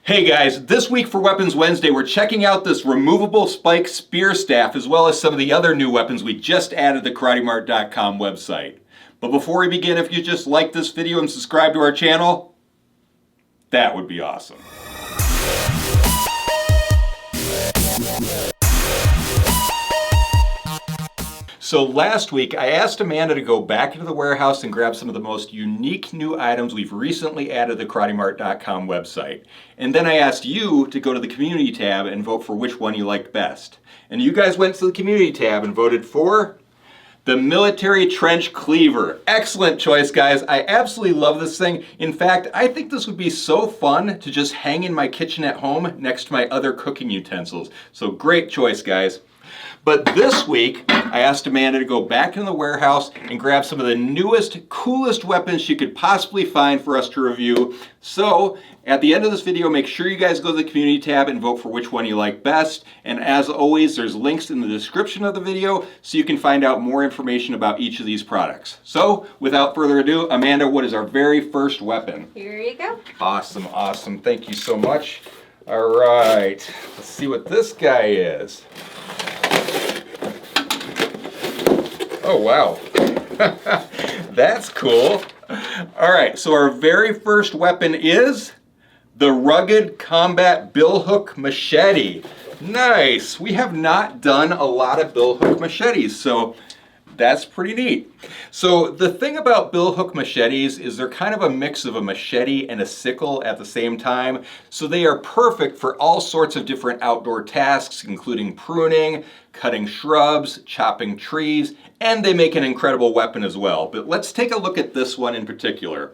Hey guys, this week for Weapons Wednesday, we're checking out this removable spike spear staff as well as some of the other new weapons we just added to the KarateMart.com website. But before we begin, if you just like this video and subscribe to our channel, that would be awesome. So last week, I asked Amanda to go back into the warehouse and grab some of the most unique new items we've recently added to the KarateMart.com website. And then I asked you to go to the community tab and vote for which one you liked best. And you guys went to the community tab and voted for the Military Trench Cleaver. Excellent choice, guys. I absolutely love this thing. In fact, I think this would be so fun to just hang in my kitchen at home next to my other cooking utensils. So great choice, guys. But this week, I asked Amanda to go back in the warehouse and grab some of the newest, coolest weapons she could possibly find for us to review. So, at the end of this video, make sure you guys go to the community tab and vote for which one you like best. And as always, there's links in the description of the video so you can find out more information about each of these products. So, without further ado, Amanda, what is our very first weapon? Here you go. Awesome, awesome. Thank you so much. All right, let's see what this guy is. Oh, wow. That's cool. All right, so our very first weapon is the Rugged Combat Billhook Machete. Nice. We have not done a lot of Billhook machetes, so that's pretty neat. So the thing about Billhook machetes is they're kind of a mix of a machete and a sickle at the same time. So they are perfect for all sorts of different outdoor tasks, including pruning, cutting shrubs, chopping trees, and they make an incredible weapon as well. But let's take a look at this one in particular.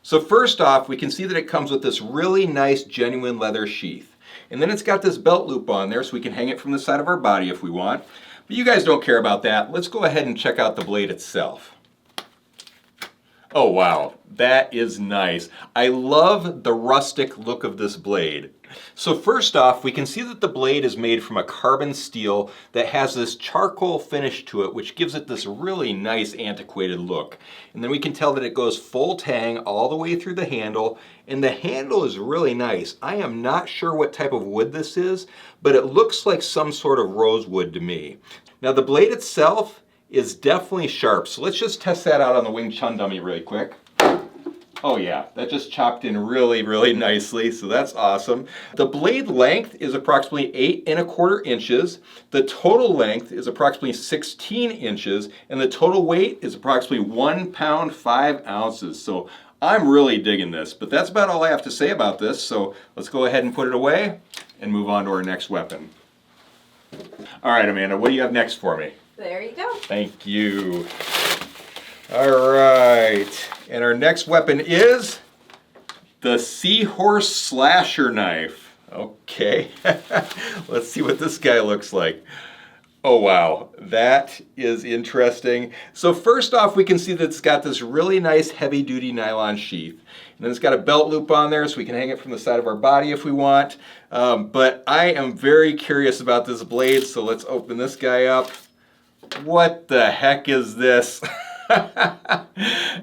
So first off, we can see that it comes with this really nice genuine leather sheath. And then it's got this belt loop on there so we can hang it from the side of our body if we want. But you guys don't care about that. Let's go ahead and check out the blade itself. Oh wow, that is nice. I love the rustic look of this blade. So first off, we can see that the blade is made from a carbon steel that has this charcoal finish to it, which gives it this really nice antiquated look. And then we can tell that it goes full tang all the way through the handle, and the handle is really nice. I am not sure what type of wood this is, but it looks like some sort of rosewood to me. Now the blade itself is definitely sharp, so let's just test that out on the Wing Chun dummy really quick. Oh yeah, that just chopped in really, really nicely, so that's awesome. The blade length is approximately 8¼ inches. The total length is approximately 16 inches, and the total weight is approximately 1 pound 5 ounces. So I'm really digging this, but that's about all I have to say about this. So let's go ahead and put it away and move on to our next weapon. All right, Amanda, what do you have next for me? There you go. Thank you. All right, and our next weapon is the Seahorse slasher knife. Okay, let's see what this guy looks like. Oh wow, that is interesting. So first off, we can see that it's got this really nice heavy-duty nylon sheath. And then it's got a belt loop on there so we can hang it from the side of our body if we want. But I am very curious about this blade, so let's open this guy up. What the heck is this?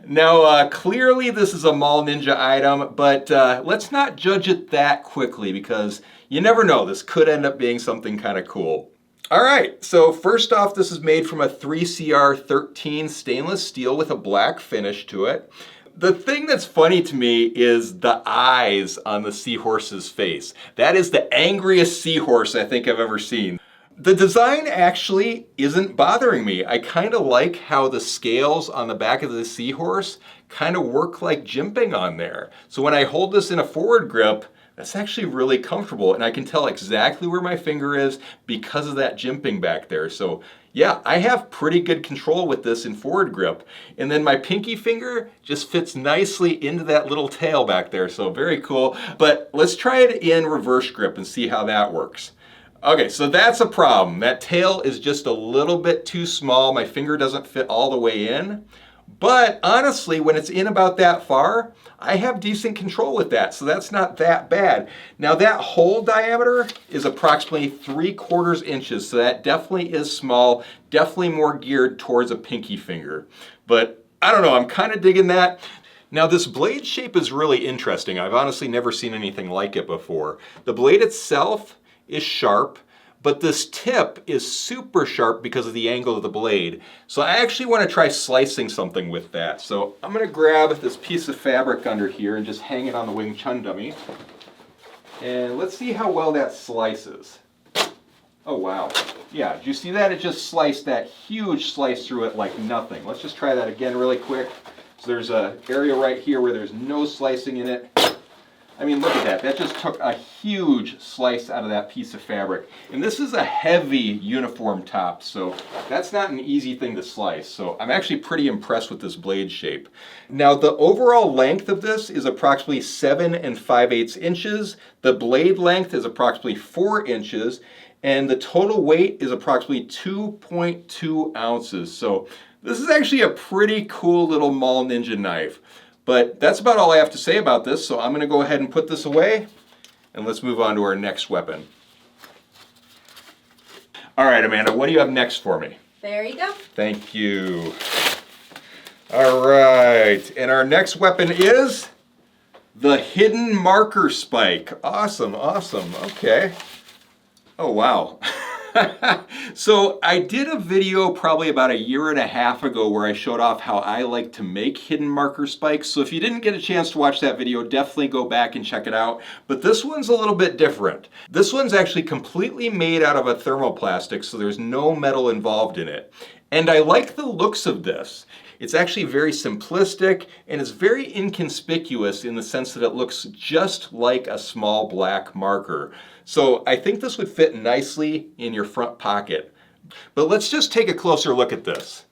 Now, clearly this is a Mall Ninja item, but let's not judge it that quickly because you never know, this could end up being something kind of cool. All right, so first off, this is made from a 3CR13 stainless steel with a black finish to it. The thing that's funny to me is the eyes on the seahorse's face. That is the angriest seahorse I think I've ever seen. The design actually isn't bothering me. I kind of like how the scales on the back of the seahorse kind of work like jimping on there. So when I hold this in a forward grip, that's actually really comfortable, and I can tell exactly where my finger is because of that jimping back there. So yeah, I have pretty good control with this in forward grip. And then my pinky finger just fits nicely into that little tail back there, so very cool. But let's try it in reverse grip and see how that works. Okay, so that's a problem. That tail is just a little bit too small. My finger doesn't fit all the way in. But honestly, when it's in about that far, I have decent control with that, so that's not that bad. Now that hole diameter is approximately 3/4 inches, so that definitely is small, definitely more geared towards a pinky finger. But I don't know, I'm kind of digging that. Now this blade shape is really interesting. I've honestly never seen anything like it before. The blade itself is sharp, but this tip is super sharp because of the angle of the blade. So I actually want to try slicing something with that. So I'm going to grab this piece of fabric under here and just hang it on the Wing Chun dummy. And let's see how well that slices. Oh wow. Yeah, did you see that? It just sliced that huge slice through it like nothing. Let's just try that again really quick. So there's an area right here where there's no slicing in it. I mean, look at that. That just took a huge slice out of that piece of fabric. And this is a heavy uniform top, so that's not an easy thing to slice. So I'm actually pretty impressed with this blade shape. Now, the overall length of this is approximately 7 5/8 inches. The blade length is approximately 4 inches. And the total weight is approximately 2.2 ounces. So this is actually a pretty cool little Mall Ninja knife. But that's about all I have to say about this, so I'm going to go ahead and put this away, and let's move on to our next weapon. All right, Amanda, what do you have next for me? There you go. Thank you. All right, and our next weapon is the hidden marker spike. Awesome, awesome, okay. Oh, wow. So I did a video probably about 1.5 years ago where I showed off how I like to make hidden marker spikes. So if you didn't get a chance to watch that video, definitely go back and check it out. But this one's a little bit different. This one's actually completely made out of a thermoplastic, so there's no metal involved in it. And I like the looks of this. It's actually very simplistic and it's very inconspicuous in the sense that it looks just like a small black marker. So I think this would fit nicely in your front pocket. But let's just take a closer look at this.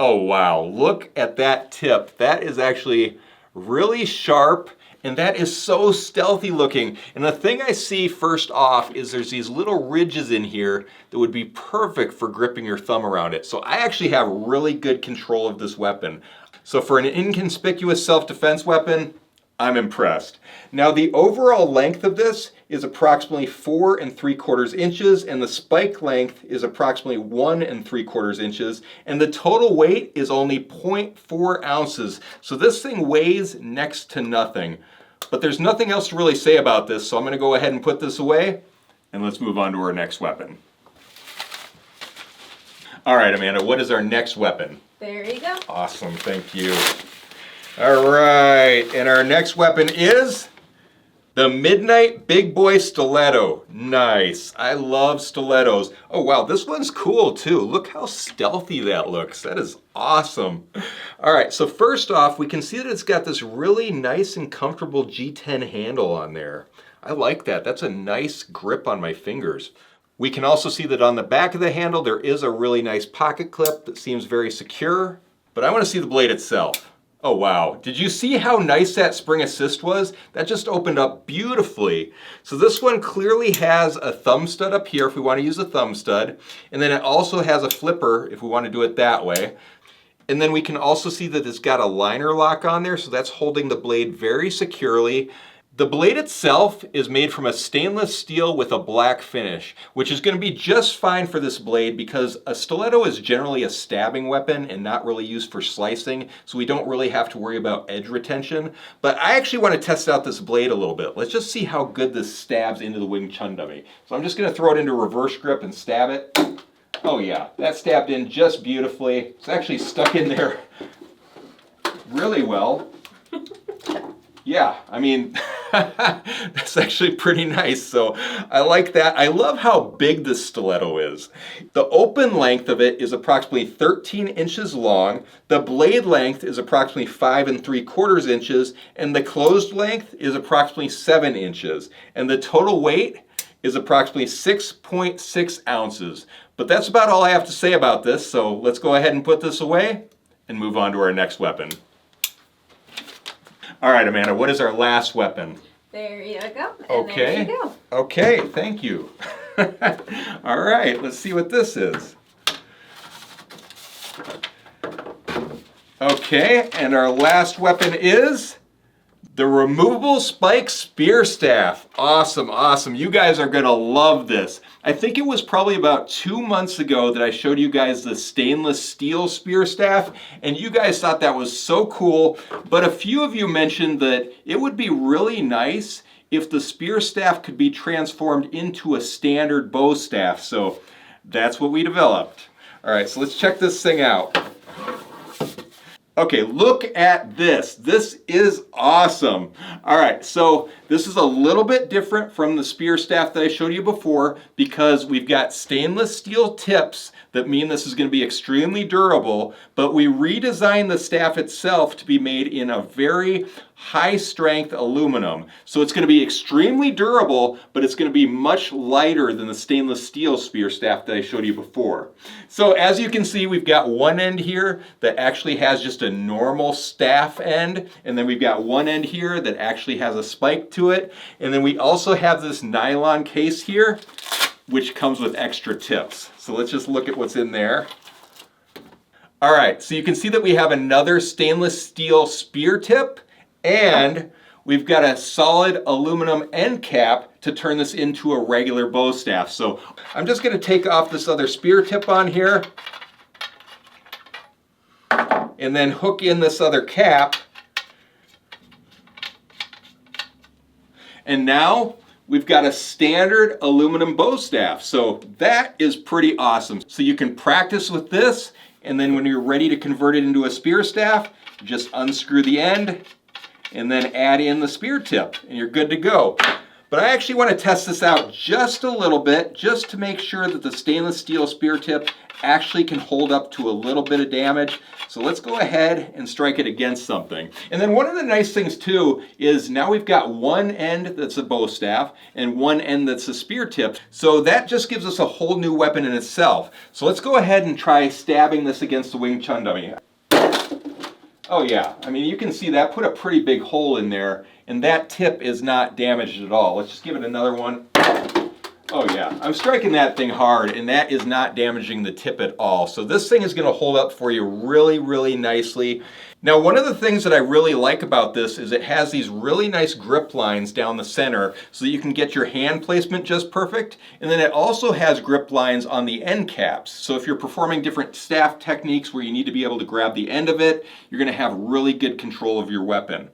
Oh wow, look at that tip. That is actually really sharp and that is so stealthy looking. And the thing I see first off is there's these little ridges in here that would be perfect for gripping your thumb around it. So I actually have really good control of this weapon. So for an inconspicuous self-defense weapon, I'm impressed. Now the overall length of this is approximately 4 3/4 inches and the spike length is approximately 1 3/4 inches and the total weight is only 0.4 ounces. So this thing weighs next to nothing. But there's nothing else to really say about this, so I'm going to go ahead and put this away and let's move on to our next weapon. All right, Amanda, what is our next weapon? There you go. Awesome, thank you. All right, and our next weapon is the Midnight Big Boy Stiletto. Nice, I love stilettos. Oh wow, this one's cool too. Look how stealthy that looks. That is awesome. All right, so first off, we can see that it's got this really nice and comfortable G10 handle on there. I like that. That's a nice grip on my fingers. We can also see that on the back of the handle, there is a really nice pocket clip that seems very secure, but I want to see the blade itself. Oh wow, did you see how nice that spring assist was? That just opened up beautifully. So this one clearly has a thumb stud up here if we want to use a thumb stud, and then it also has a flipper if we want to do it that way. And then we can also see that it's got a liner lock on there, so that's holding the blade very securely. The blade itself is made from a stainless steel with a black finish, which is going to be just fine for this blade because a stiletto is generally a stabbing weapon and not really used for slicing, so we don't really have to worry about edge retention. But I actually want to test out this blade a little bit. Let's just see how good this stabs into the Wing Chun dummy. So I'm just going to throw it into reverse grip and stab it. Oh yeah, that stabbed in just beautifully. It's actually stuck in there really well. Yeah, I mean, that's actually pretty nice, so I like that. I love how big this stiletto is. The open length of it is approximately 13 inches long, the blade length is approximately 5 3/4 inches, and the closed length is approximately 7 inches, and the total weight is approximately 6.6 ounces. But that's about all I have to say about this, so let's go ahead and put this away and move on to our next weapon. All right, Amanda, what is our last weapon? There you go. And okay. there you go. Okay, thank you. All right, let's see what this is. Okay, and our last weapon is The removable spike spear staff. Awesome, awesome. You guys are gonna love this. I think it was probably about 2 months ago that I showed you guys the stainless steel spear staff, and you guys thought that was so cool, but a few of you mentioned that it would be really nice if the spear staff could be transformed into a standard bow staff, so that's what we developed. All right, so let's check this thing out. Okay, look at this. This is awesome. All right, so this is a little bit different from the spear staff that I showed you before because we've got stainless steel tips that mean this is going to be extremely durable, but we redesigned the staff itself to be made in a very high strength aluminum. So it's going to be extremely durable, but it's going to be much lighter than the stainless steel spear staff that I showed you before. So as you can see, we've got one end here that actually has just a normal staff end, and then we've got one end here that actually has a spike to it, and then we also have this nylon case here which comes with extra tips. So let's just look at what's in there. All right, so you can see that we have another stainless steel spear tip, and we've got a solid aluminum end cap to turn this into a regular bow staff. So I'm just gonna take off this other spear tip on here and then hook in this other cap. And now we've got a standard aluminum bow staff. So that is pretty awesome. So you can practice with this, and then when you're ready to convert it into a spear staff, just unscrew the end and then add in the spear tip and you're good to go. But I actually want to test this out just a little bit, just to make sure that the stainless steel spear tip actually can hold up to a little bit of damage. So let's go ahead and strike it against something. And then one of the nice things too is now we've got one end that's a bow staff and one end that's a spear tip. So that just gives us a whole new weapon in itself. So let's go ahead and try stabbing this against the Wing Chun dummy. Oh yeah, I mean you can see that put a pretty big hole in there, and that tip is not damaged at all. Let's just give it another one. Oh yeah, I'm striking that thing hard, and that is not damaging the tip at all. So this thing is gonna hold up for you really, really nicely. Now, one of the things that I really like about this is it has these really nice grip lines down the center so that you can get your hand placement just perfect. And then it also has grip lines on the end caps. So if you're performing different staff techniques where you need to be able to grab the end of it, you're gonna have really good control of your weapon.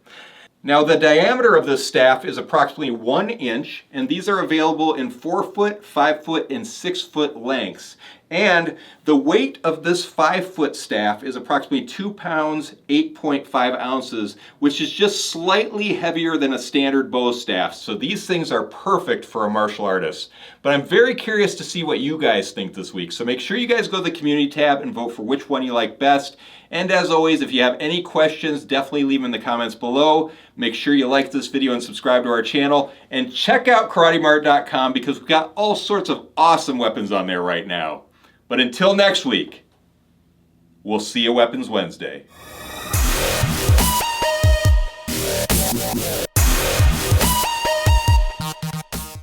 Now the diameter of this staff is approximately 1 inch, and these are available in 4-foot, 5-foot, and 6-foot lengths. And the weight of this 5-foot staff is approximately 2 pounds, 8.5 ounces, which is just slightly heavier than a standard bow staff. So these things are perfect for a martial artist. But I'm very curious to see what you guys think this week. So make sure you guys go to the community tab and vote for which one you like best. And as always, if you have any questions, definitely leave them in the comments below. Make sure you like this video and subscribe to our channel. And check out KarateMart.com because we've got all sorts of awesome weapons on there right now. But until next week, we'll see you Weapons Wednesday.